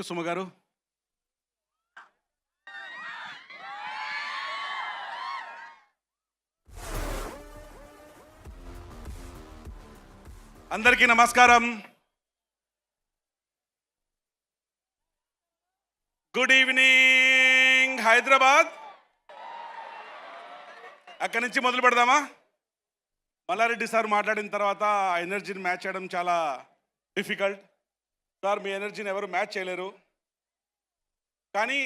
సుమ గారు. అందరికీ నమస్కారం. Good evening Hyderabad. అక్కడి నుంచి మొదలు పెడదామా? మల్లారెడ్డి సార్ మాట్లాడిన తర్వాత ఆ ఎనర్జీని మ్యాచ్ చేయడం చాలా డిఫికల్ట్. సార్ మీ ఎనర్జీని ఎవరు మ్యాచ్ చేయలేరు. కానీ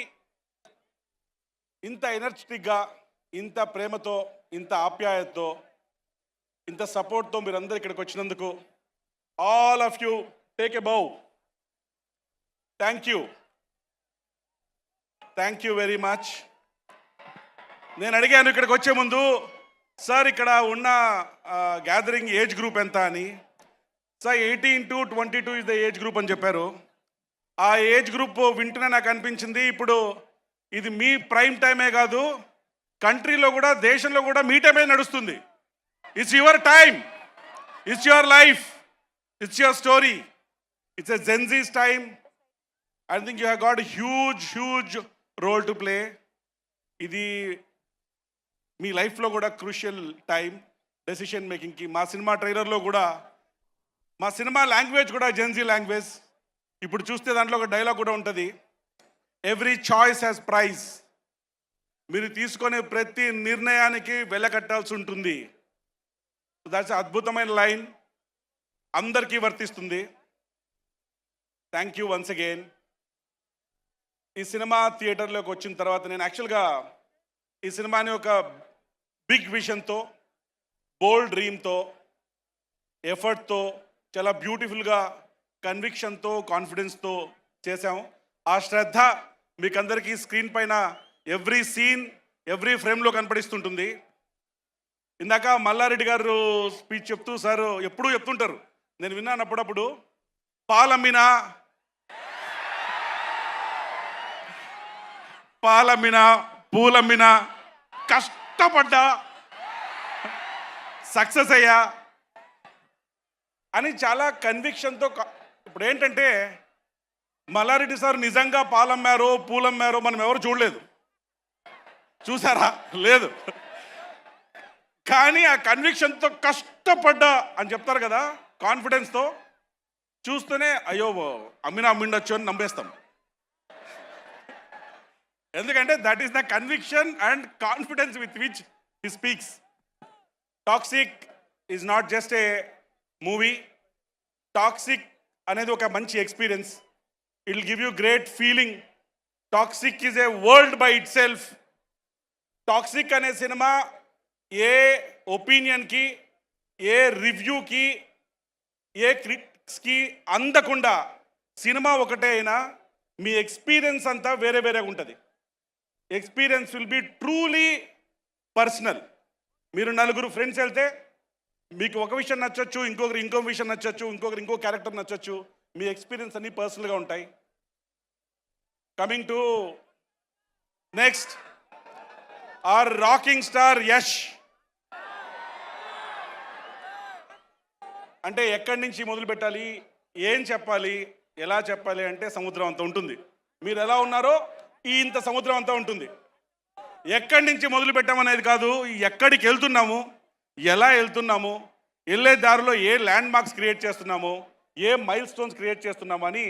ఇంత ఎనర్జెటిక్గా, ఇంత ప్రేమతో, ఇంత ఆప్యాయతతో, ఇంత సపోర్ట్తో మీరందరూ ఇక్కడికి వచ్చినందుకు all of you take a bow. Thank you very much. నేను అడిగాను ఇక్కడికి వచ్చే ముందు, సార్ ఇక్కడ ఉన్న గ్యాదరింగ్ ఏజ్ గ్రూప్ ఎంత అని. Sir 18 to 22 is the age group అని చెప్పారు. ఆ ఏజ్ గ్రూప్ వింటూనే నాకు అనిపించింది, ఇప్పుడు ఇది మీ ప్రైమ్ టైమే కాదు, కంట్రీలో కూడా, దేశంలో కూడా మీ టైమే నడుస్తుంది. It's your time, it's your life, it's your story, it's a GenZ's time. I think you have got huge role to play. ఇది మీ లైఫ్లో కూడా క్రూషియల్ టైం డెసిషన్ మేకింగ్కి. మా సినిమా ట్రైలర్లో కూడా, మా సినిమా లాంగ్వేజ్ కూడా జెన్జీ లాంగ్వేజ్. ఇప్పుడు చూస్తే దాంట్లో ఒక డైలాగ్ కూడా ఉంటుంది, ఎవ్రీ చాయిస్ హ్యాస్ ప్రైజ్. మీరు తీసుకునే ప్రతి నిర్ణయానికి వెలకట్టాల్సి ఉంటుంది. దాట్స్ అద్భుతమైన లైన్, అందరికీ వర్తిస్తుంది. Thank you once again. ఈ సినిమా థియేటర్లోకి వచ్చిన తర్వాత నేను యాక్చువల్గా ఈ సినిమాని ఒక బిగ్ విజన్తో, బోల్డ్ డ్రీమ్తో, ఎఫర్ట్తో, చాలా బ్యూటిఫుల్గా, కన్విక్షన్తో, కాన్ఫిడెన్స్తో చేశాము. ఆ శ్రద్ధ మీకందరికీ స్క్రీన్ పైన ఎవ్రీ సీన్, ఎవ్రీ ఫ్రేమ్లో కనపడిస్తుంటుంది. ఇందాక మల్లారెడ్డి గారు స్పీచ్ చెప్తూ సార్ ఎప్పుడూ చెప్తుంటారు, నేను విన్నాను అప్పుడప్పుడు, పాలమ్మినా పూలమ్మినా కష్టపడ్డా సక్సెస్ అయ్యా అని చాలా కన్విక్షన్తో. ఇప్పుడు ఏంటంటే మల్లారెడ్డి సార్ నిజంగా పాలమ్మారో పూలమ్మారో మనం ఎవరు చూడలేదు, చూసారా? లేదు. కానీ ఆ కన్విక్షన్తో కష్టపడ్డా అని చెప్తారు కదా, కాన్ఫిడెన్స్తో చూస్తూనే అయ్యో అమ్మిండొచ్చు అని నమ్మేస్తాం. ఎందుకంటే that is the conviction and confidence with which he speaks. Toxic is not just a movie. Toxic అనేది ఒక మంచి experience. It will give you great feeling. Toxic is a world by it self. Toxic అనే cinema ఏ ఒపీనియన్కి, ఏ రివ్యూకి, ఏ క్రిటిక్స్కి అందకుండా cinema ఒకటే అయినా మీ experience అంతా వేరే వేరేగా ఉంటుంది. Experience will be truly personal. మీరు నలుగురు ఫ్రెండ్స్ వెళ్తే మీకు ఒక విషయం నచ్చొచ్చు, ఇంకొకరు ఇంకో విషయం నచ్చొచ్చు, ఇంకొకరు ఇంకో క్యారెక్టర్ నచ్చొచ్చు. మీ ఎక్స్పీరియన్స్ అన్నీ పర్సనల్గా ఉంటాయి. Coming to next, our rocking star Yash. అంటే ఎక్కడి నుంచి మొదలు పెట్టాలి, ఏం చెప్పాలి, ఎలా చెప్పాలి అంటే సముద్రం అంత ఉంటుంది. మీరు ఎలా ఉన్నారో ఇంత సముద్రం అంతా ఉంటుంది. ఎక్కడి నుంచి మొదలు పెట్టామనేది కాదు, ఎక్కడికి వెళ్తున్నాము, ఎలా వెళ్తున్నాము, వెళ్ళే దారిలో ఏ ల్యాండ్ మార్క్స్ క్రియేట్ చేస్తున్నాము, ఏ మైల్ స్టోన్స్ క్రియేట్ చేస్తున్నాము అని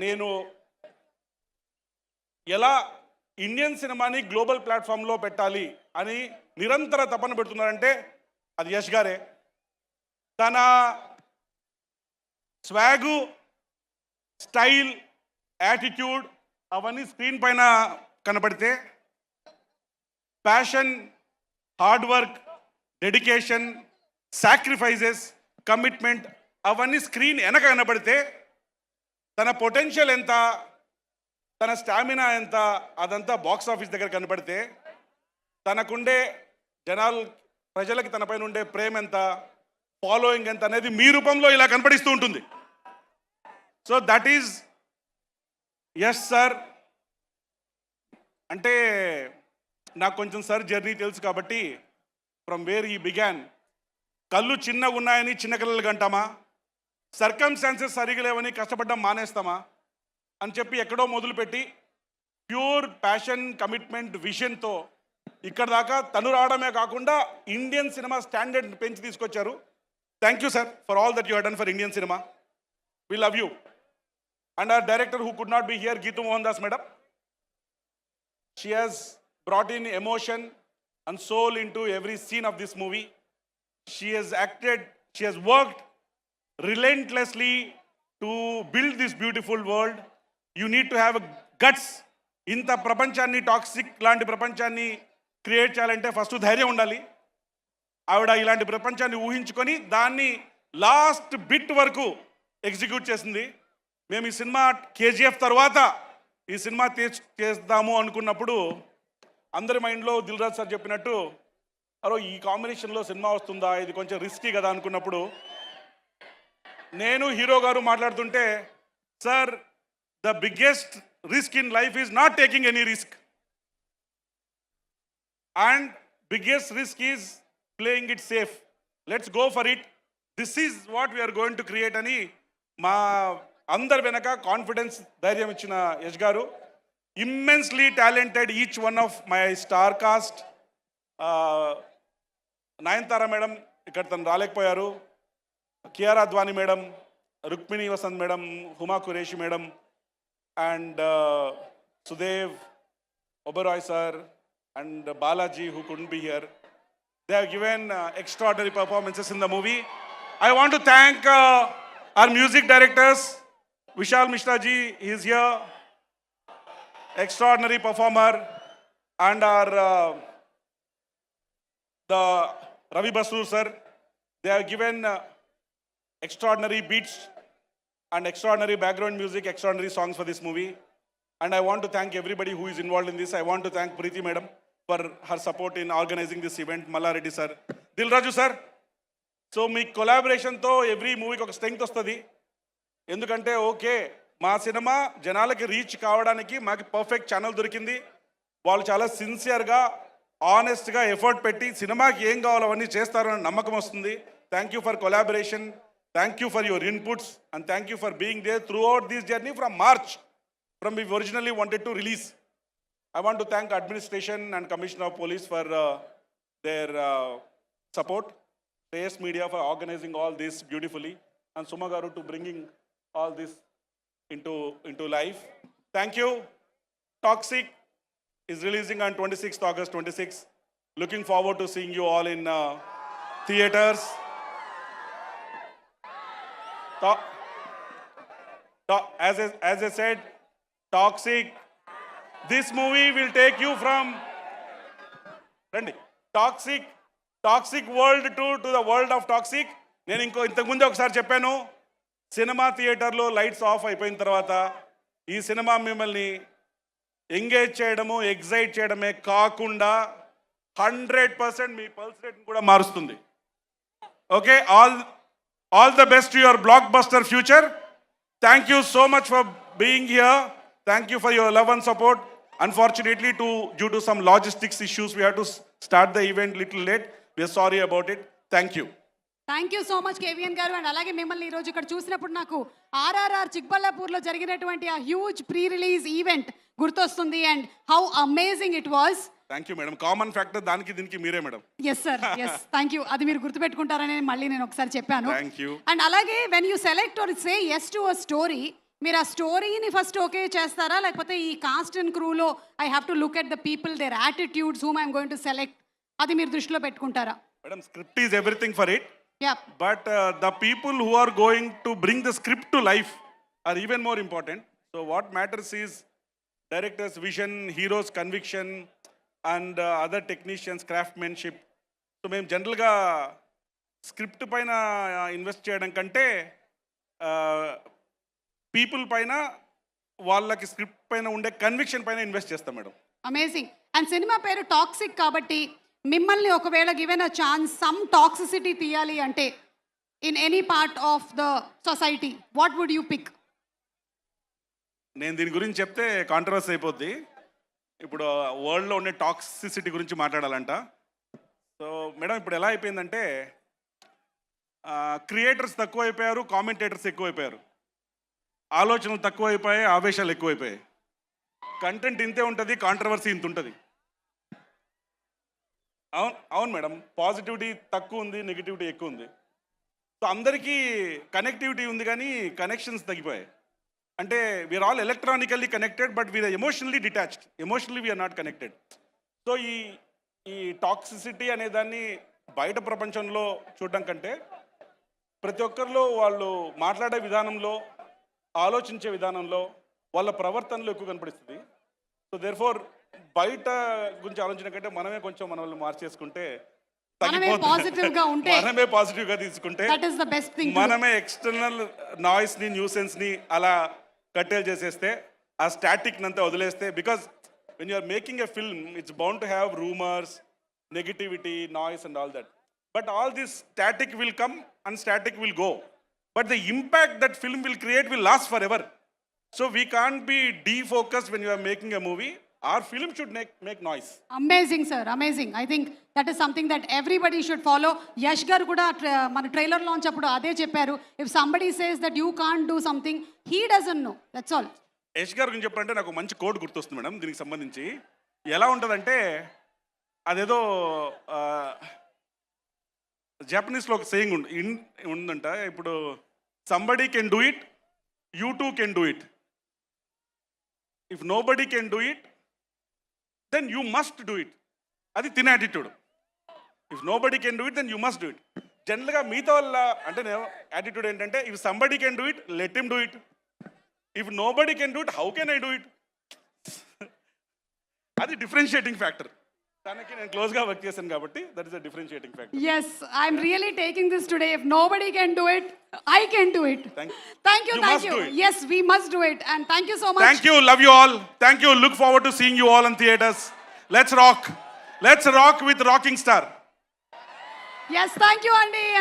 నేను ఎలా ఇండియన్ సినిమాని గ్లోబల్ ప్లాట్ఫామ్లో పెట్టాలి అని నిరంతర తపన పెడుతున్నారంటే అది యష్ గారే. తన స్వాగు, స్టైల్, యాటిట్యూడ్ అవన్నీ స్క్రీన్ పైన కనబడితే, passion, hard work, dedication, sacrifices, commitment అవన్నీ స్క్రీన్ వెనక కనబడితే, తన పొటెన్షియల్ ఎంత, తన స్టామినా ఎంత, అదంతా బాక్స్ ఆఫీస్ దగ్గర కనబడితే, తనకుండే ప్రజలకి తన పైన ఉండే ప్రేమ ఎంత, ఫాలోయింగ్ ఎంత అనేది మీ రూపంలో ఇలా కనపడిస్తూ ఉంటుంది. So that is Yash sir. అంటే నాకు కొంచెం సార్ జర్నీ తెలుసు కాబట్టి, ఫ్రమ్ వేర్ హీ బిగాన్. కళ్ళు చిన్నగా ఉన్నాయని చిన్న కళ్ళు కంటామా, సర్కమ్స్టాన్సెస్ సరిగా లేవని కష్టపడడం మానేస్తామా అని చెప్పి ఎక్కడో మొదలుపెట్టి ప్యూర్ ప్యాషన్, కమిట్మెంట్, విజన్తో ఇక్కడ దాకా తను రావడమే కాకుండా ఇండియన్ సినిమా స్టాండర్డ్ పెంచి తీసుకొచ్చారు. Thank you sir for all that you have done for Indian cinema. We love you. And our director who could not be here, Geethu Mohan Das madam. She has brought in emotion and soul into every scene of this movie. She has acted, she has worked relentlessly to build this beautiful world. You need to have a guts. ఇంత ప్రపంచాన్ని, toxic లాంటి ప్రపంచాన్ని create చేయాలంటే first ధైర్యం ఉండాలి. ఆవిడ ఇలాంటి ప్రపంచాన్ని ఊహించుకొని దాన్ని లాస్ట్ బిట్ వరకు ఎగ్జిక్యూట్ చేసింది. మేము ఈ సినిమా KGF తర్వాత ఈ సినిమా చేద్దాము అనుకున్నప్పుడు అందరి మైండ్లో దిల్ రాజు సార్ చెప్పినట్టు అరో ఈ కాంబినేషన్లో సినిమా వస్తుందా, ఇది కొంచెం రిస్కీ కదా అనుకున్నప్పుడు నేను హీరో గారు మాట్లాడుతుంటే, sir the biggest risk in life is not taking any risk and biggest risk is playing it safe. Let's go for it. This is what we are going to create అని మా అందరి వెనక confidence, ధైర్యం ఇచ్చిన యష్ గారు. Immensely talented each one of my star cast. Nayanthara madam ఇక్కడ తను రాలేకపోయారు, Kiara Advani madam, Rukmini Vasanth madam, Huma Qureshi madam, and Sudev Oberoi sir, and Balaji who couldn't be here. They have given extraordinary performances in the movie. I want to thank our music directors. Vishal Mishra ji is here, extraordinary performer, and our the Ravi Basur sir. They have given extraordinary beats and extraordinary background music, extraordinary songs for this movie. And I want to thank everybody who is involved in this. I want to thank Preeti madam for her support in organizing this event. Malla Reddy sir, Dil Raju sir. So me కొలాబరేషన్తో every మూవీకి ఒక strength వస్తుంది. ఎందుకంటే okay, మా cinema జనాలకి reach కావడానికి మాకు perfect channel దొరికింది. వాళ్ళు చాలా సిన్సియర్గా, ఆనెస్ట్గా ఎఫర్ట్ పెట్టి సినిమాకి ఏం కావాలో అవన్నీ చేస్తారని నమ్మకం వస్తుంది. Thank you for collaboration, thank you for your inputs, and thank you for being there throughout this journey from March, from we originally wanted to release. I want to thank administration and Commissioner of Police for their support, Shreyas Media for organizing all this beautifully, and Suma Garu to bringing all this into life. Thank you. Toxic is releasing on 26th August 26. Looking forward to seeing you all in theaters. As I said, Toxic, this movie will take you from toxic world to the world of toxic. నేను ఇంతకుముందే ఒకసారి చెప్పాను, cinema థియేటర్లో lights off అయిపోయిన తర్వాత ఈ cinema మిమ్మల్ని engage చేయడము, ఎగ్జైట్ చేయడమే కాకుండా 100% మీ పల్స్ రేట్ని కూడా మారుస్తుంది. Okay, all the best to your block buster future. Thank you so much for being here. Thank you for your love and support. Unfortunately, due to some logistics issues, we had to start the event little late. We are sorry about it. Thank you. Thank you so much కేవీఎన్ గారు. And అలాగే మిమ్మల్ని ఈరోజు ఇక్కడ చూసినప్పుడు నాకు RRR చిక్బల్లాపూర్లో జరిగినటువంటి ఆ హ్యూజ్ ప్రీ రిలీజ్ ఈవెంట్ గుర్తొస్తుంది. And how amazing it was. Thank you madam. Common factor దానికి దీనికి మీరే madam. Yes sir, yes, thank you. అది మీరు గుర్తుపెట్టుకుంటారని మళ్ళీ నేను ఒకసారి చెప్పాను. Thank you. అండ్ అలాగే when you select or say yes to a story, మీరు ఆ స్టోరీని ఫస్ట్ ఓకే చేస్తారా, లేకపోతే ఈ కాస్ట్ అండ్ క్రూలో I have to look at the people, their attitudes, whom I'm going to select, అది మీరు దృష్టిలో పెట్టుకుంటారా? Madam, script is everything for it. Yeah. But the people who are going to bring the script to life are even more important. So what matters is director's vision, hero's conviction, and other technicians' craftsmanship. So మేము జనరల్గా script పైన invest చేయడం కంటే people పైన, వాళ్ళకి script పైన ఉండే conviction పైన ఇన్వెస్ట్ చేస్తాం మేడం. అమేజింగ్. అండ్ సినిమా పేరు టాక్సిక్ కాబట్టి మిమ్మల్ని ఒకవేళ given a chance some toxicity తీయాలి అంటే in any part of the society, what would you pick? నేను దీని గురించి చెప్తే కాంట్రవర్సీ అయిపోద్ది. ఇప్పుడు వరల్డ్లో ఉండే టాక్సిసిటీ గురించి మాట్లాడాలంట. సో మేడం, ఇప్పుడు ఎలా అయిపోయిందంటే క్రియేటర్స్ తక్కువైపోయారు, కామెంటేటర్స్ ఎక్కువైపోయారు. ఆలోచనలు తక్కువైపోయాయి, ఆవేశాలు ఎక్కువైపోయాయి. కంటెంట్ ఇంతే ఉంటుంది, కాంట్రవర్సీ ఇంత ఉంటుంది. అవును అవును మేడం, పాజిటివిటీ తక్కువ ఉంది, నెగిటివిటీ ఎక్కువ ఉంది. సో అందరికీ కనెక్టివిటీ ఉంది కానీ కనెక్షన్స్ తగ్గిపోయాయి. అంటే we're all electronically connected but we're emotionally detached. Emotionally we're not connected. So ఈ టాక్సిసిటీ అనే దాన్ని బయట ప్రపంచంలో చూడడం కంటే ప్రతి ఒక్కరిలో వాళ్ళు మాట్లాడే విధానంలో, ఆలోచించే విధానంలో, వాళ్ళ ప్రవర్తనలో ఎక్కువ కనపడిస్తుంది. సో దేర్ఫోర్ బయట గురించి ఆలోచించడం కంటే మనమే కొంచెం మనల్ని మార్చేసుకుంటే మనమే పాజిటివ్ గా ఉంటే, మనమే పాజిటివ్గా తీసుకుంటే, that is the best thing. మనమే ఎక్స్టర్నల్ నాయిస్ని, న్యూసెన్స్ని అలా కట్టేలు చేసేస్తే, ఆ స్టాటిక్ నంతా వదిలేస్తే, because when you are making a film it's bound to have rumours, negativity, noise and all that. But all this static will come and static will go. But the impact that film will create will last for ever. So we can't be defocused when you are making a movie. Our film should make noise. Amazing, sir. Amazing. I think that is something that everybody should follow. Yash garu kuda మన trailer launch అప్పుడు అదే చెప్పారు. If somebody says that you can't do something, he doesn't know. That's all. Yash గారు గురించి చెప్పాలంటే నాకు మంచి code గుర్తొస్తుంది మేడం దీనికి సంబంధించి. ఎలా ఉంటుందంటే అదేదో జాపనీస్లో ఒక సేయింగ్ ఉందంట. ఇప్పుడు somebody can do it, you too can do it. If nobody can do it then you must do it. అది తిన attitude. If nobody can do it then you must do it. జనరల్గా మిగతా వాళ్ళ అంటే నేను attitude ఏంటంటే, if somebody can do it let him do it. If nobody can do it how can I do it. అది differentiating factor. తనకి నేను క్లోజ్గా వర్క్ చేశాను కాబట్టి that is a differentiating factor. Yes, I'm really taking this today. If nobody can do it, I can do it. Thank you. You must do it. Yes, we must do it. And thank you so much. Thank you, love you all. Thank you, look forward to seeing you all in theaters. Let's rock with Rocking Star. Yes, thank you, Andy. And